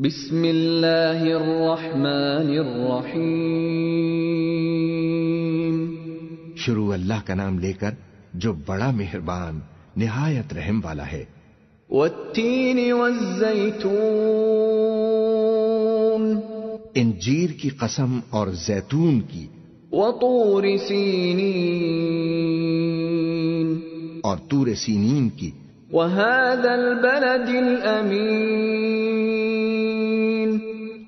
بسم اللہ الرحمن الرحیم. شروع اللہ کا نام لے کر جو بڑا مہربان نہایت رحم والا ہے. والتین والزیتون. انجیر کی قسم اور زیتون کی. وطور سینین. اور طور سینین کی. وهذا البلد الامین.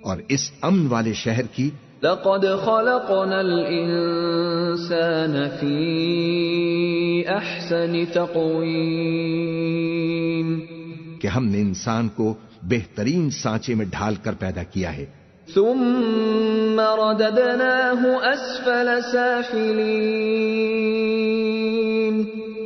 اور اس امن والے شہر کی. لقد خلقنا الانسان فی احسن تقویم. کہ ہم نے انسان کو بہترین سانچے میں ڈھال کر پیدا کیا ہے. ثم رددناه اسفل سافلین.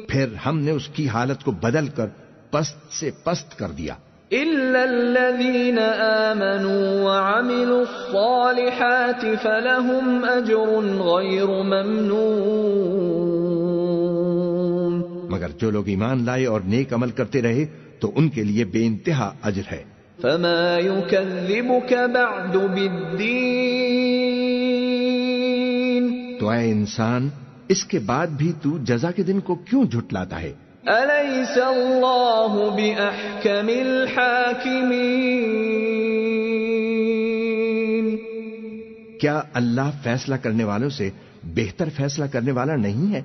پھر ہم نے اس کی حالت کو بدل کر پست سے پست کر دیا. الا الذين آمنوا وعملوا الصالحات فلهم اجر غير ممنون. مگر جو لوگ ایمان لائے اور نیک عمل کرتے رہے تو ان کے لیے بے انتہا اجر ہے. فما يكذبك بعد بالدين. تو اے انسان اس کے بعد بھی تو جزا کے دن کو کیوں جھٹلاتا ہے؟ أليس الله بأحكم الحاكمين. کیا اللہ فیصلہ کرنے والوں سے بہتر فیصلہ کرنے والا نہیں ہے؟